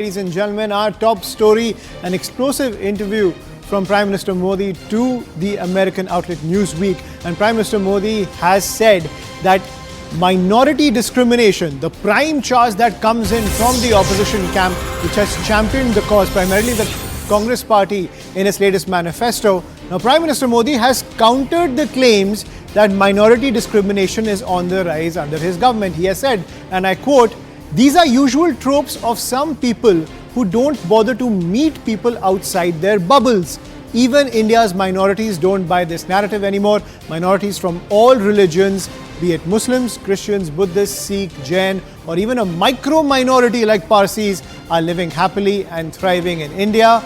Ladies and gentlemen, our top story, an explosive interview from Prime Minister Modi to the American outlet Newsweek. And Prime Minister Modi has said that minority discrimination, the prime charge that comes in from the opposition camp, which has championed the cause, primarily the Congress party in its latest manifesto. Now, Prime Minister Modi has countered the claims that minority discrimination is on the rise under his government. He has said, and I quote, "These are usual tropes of some people who don't bother to meet people outside their bubbles. Even India's minorities don't buy this narrative anymore. Minorities from all religions, be it Muslims, Christians, Buddhists, Sikh, Jain, or even a micro-minority like Parsis are living happily and thriving in India."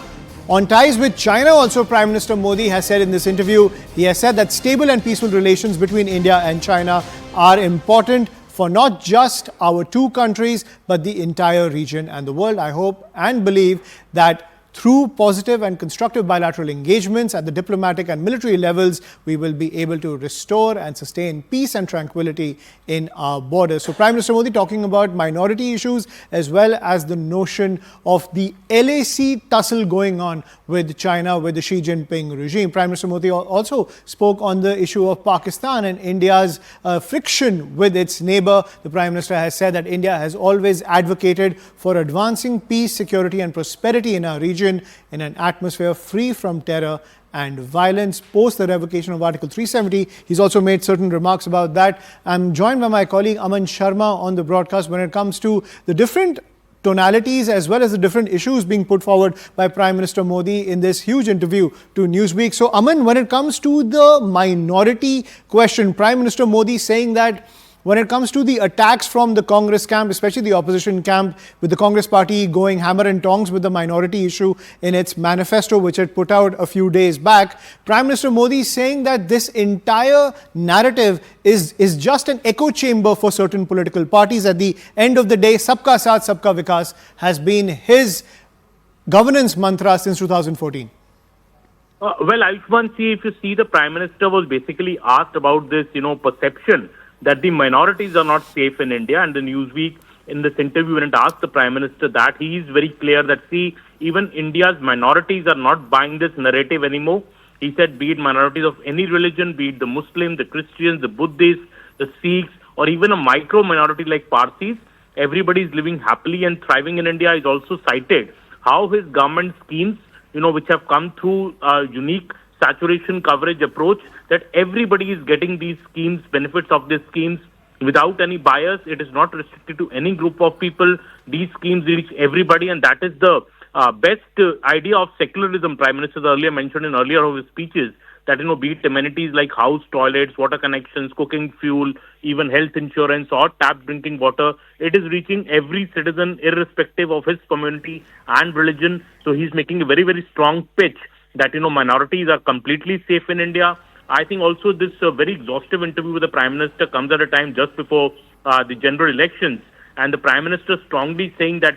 On ties with China also, Prime Minister Modi has said in this interview, he has said that stable and peaceful relations between India and China are important for not just our two countries, but the entire region and the world. I hope and believe that through positive and constructive bilateral engagements at the diplomatic and military levels, we will be able to restore and sustain peace and tranquility in our borders. So Prime Minister Modi talking about minority issues as well as the notion of the LAC tussle going on with China, with the Xi Jinping regime. Prime Minister Modi also spoke on the issue of Pakistan and India's friction with its neighbor. The Prime Minister has said that India has always advocated for advancing peace, security and prosperity in our region in an atmosphere free from terror and violence post the revocation of Article 370. He's also made certain remarks about that. I'm joined by my colleague Aman Sharma on the broadcast when it comes to the different tonalities as well as the different issues being put forward by Prime Minister Modi in this huge interview to Newsweek. So Aman, when it comes to the minority question, Prime Minister Modi saying that when it comes to the attacks from the Congress camp, especially the opposition camp, with the Congress party going hammer and tongs with the minority issue in its manifesto, which it put out a few days back, Prime Minister Modi is saying that this entire narrative is just an echo chamber for certain political parties. At the end of the day, Sabka Saath, Sabka Vikas has been his governance mantra since 2014. Well, Ayushman, see, if you see, the Prime Minister was basically asked about this, perception that the minorities are not safe in India. And the Newsweek, in this interview, when it asked the Prime Minister that, he is very clear that, see, even India's minorities are not buying this narrative anymore. He said, be it minorities of any religion, be it the Muslims, the Christians, the Buddhists, the Sikhs, or even a micro-minority like Parsis, everybody is living happily and thriving in India. Is also cited how his government schemes, which have come through a unique saturation coverage approach, that everybody is getting these schemes, benefits of these schemes without any bias. It is not restricted to any group of people. These schemes reach everybody, and that is the best idea of secularism. Prime Minister earlier mentioned in earlier of his speeches that, be it amenities like house, toilets, water connections, cooking fuel, even health insurance or tap drinking water, it is reaching every citizen irrespective of his community and religion. So he's making a very, very strong pitch that, minorities are completely safe in India. I think also this very exhaustive interview with the Prime Minister comes at a time just before the general elections. And the Prime Minister strongly saying that,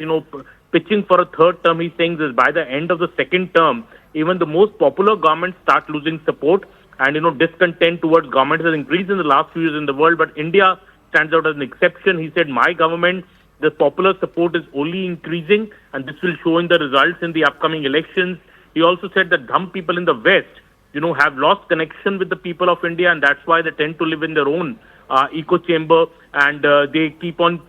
pitching for a third term, he's saying this by the end of the second term, even the most popular governments start losing support. And, discontent towards governments has increased in the last few years in the world. But India stands out as an exception. He said, my government, the popular support is only increasing, and this will show in the results in the upcoming elections. He also said that some people in the West, have lost connection with the people of India, and that's why they tend to live in their own echo chamber, and they keep on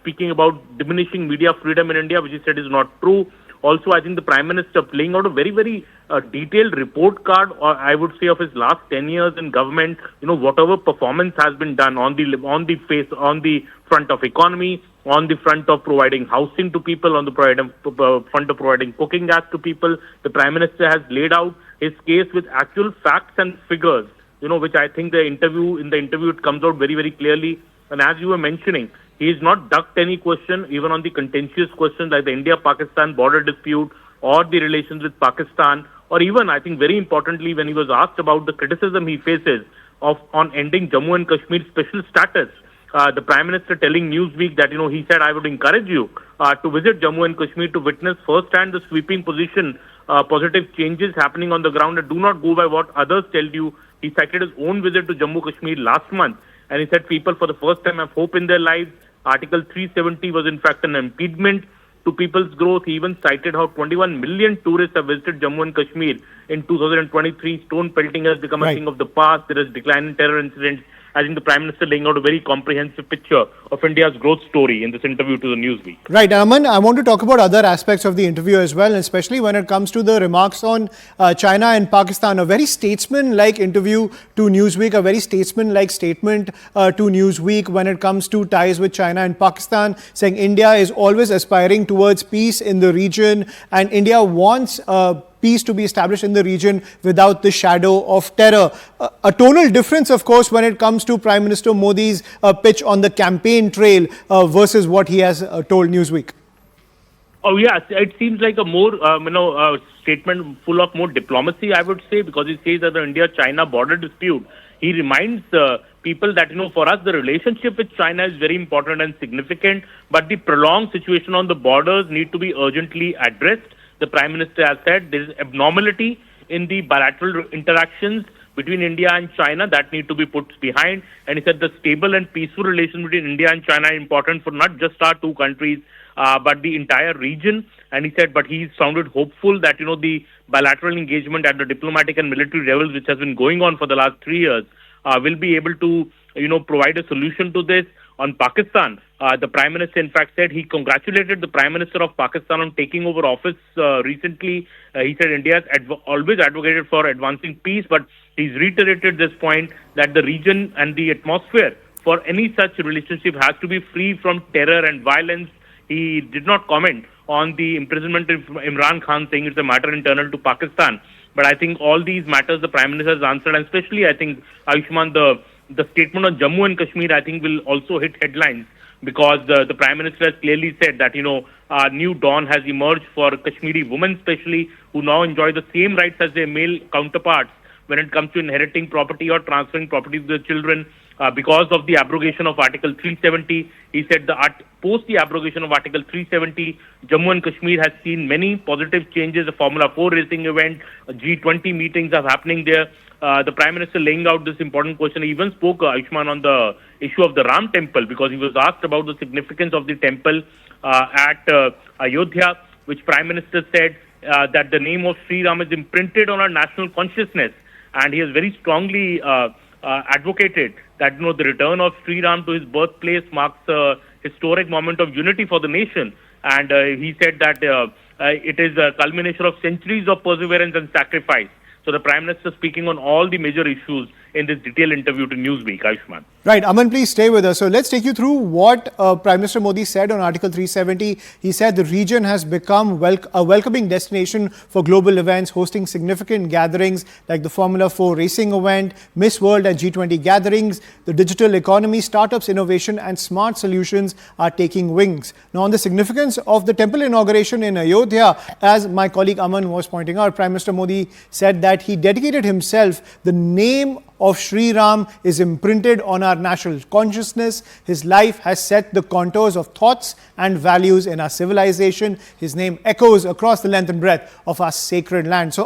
speaking about diminishing media freedom in India, which he said is not true. Also, I think the Prime Minister playing out a very, very detailed report card, or I would say of his last 10 years in government, whatever performance has been done on the front of economy, on the front of providing housing to people, on the front of providing cooking gas to people. The Prime Minister has laid out his case with actual facts and figures, which I think in the interview it comes out very, very clearly. And as you were mentioning, he has not ducked any question, even on the contentious questions like the India-Pakistan border dispute or the relations with Pakistan, or even, I think very importantly, when he was asked about the criticism he faces on ending Jammu and Kashmir special status, the Prime Minister telling Newsweek that, he said, I would encourage you to visit Jammu and Kashmir to witness firsthand the sweeping positive changes happening on the ground, and do not go by what others tell you. He cited his own visit to Jammu Kashmir last month, and he said people for the first time have hope in their lives. Article 370 was in fact an impediment. to people's growth. He even cited how 21 million tourists have visited Jammu and Kashmir in 2023. Stone pelting has become a thing of the past. There is decline in terror incidents. I think the Prime Minister laying out a very comprehensive picture of India's growth story in this interview to the Newsweek. Right, Aman, I want to talk about other aspects of the interview as well, especially when it comes to the remarks on China and Pakistan. A very statesman-like interview to Newsweek, a very statesman-like statement to Newsweek when it comes to ties with China and Pakistan, saying India is always aspiring towards peace in the region and India wants peace to be established in the region without the shadow of terror. A tonal difference, of course, when it comes to Prime Minister Modi's pitch on the campaign trail versus what he has told Newsweek. Oh, yeah. It seems like a more, statement full of more diplomacy, I would say, because he says that the India-China border dispute, he reminds people that, for us, the relationship with China is very important and significant, but the prolonged situation on the borders need to be urgently addressed. The Prime Minister has said there is abnormality in the bilateral interactions between India and China that need to be put behind. And he said the stable and peaceful relations between India and China are important for not just our two countries, but the entire region. And he said, but he sounded hopeful that, the bilateral engagement at the diplomatic and military levels, which has been going on for the last 3 years, will be able to, provide a solution to this. On Pakistan, the Prime Minister, in fact, said he congratulated the Prime Minister of Pakistan on taking over office recently. He said India has always advocated for advancing peace, but he's reiterated this point that the region and the atmosphere for any such relationship has to be free from terror and violence. He did not comment on the imprisonment of Imran Khan, saying it's a matter internal to Pakistan. But I think all these matters the Prime Minister has answered, and especially I think, Ayushman, the statement on Jammu and Kashmir, I think, will also hit headlines because the Prime Minister has clearly said that, a new dawn has emerged for Kashmiri women especially, who now enjoy the same rights as their male counterparts when it comes to inheriting property or transferring property to their children. Because of the abrogation of Article 370, he said post the abrogation of Article 370, Jammu and Kashmir has seen many positive changes. The Formula 4 racing event, G20 meetings are happening there. The Prime Minister laying out this important question. He even spoke, Ayushman, on the issue of the Ram temple because he was asked about the significance of the temple at Ayodhya, which Prime Minister said that the name of Sri Ram is imprinted on our national consciousness, and he has very strongly advocated that the return of Sri Ram to his birthplace marks a historic moment of unity for the nation. And he said that it is a culmination of centuries of perseverance and sacrifice. So the Prime Minister speaking on all the major issues in this detailed interview to Newsweek, Ayushman. Right, Aman, please stay with us. So let's take you through what Prime Minister Modi said on Article 370. He said the region has become a welcoming destination for global events, hosting significant gatherings like the Formula 4 racing event, Miss World and G20 gatherings. The digital economy, startups, innovation and smart solutions are taking wings. Now, on the significance of the temple inauguration in Ayodhya, as my colleague Aman was pointing out, Prime Minister Modi said that he dedicated himself. The name of Sri Ram is imprinted on our national consciousness. His life has set the contours of thoughts and values in our civilization. His name echoes across the length and breadth of our sacred land. So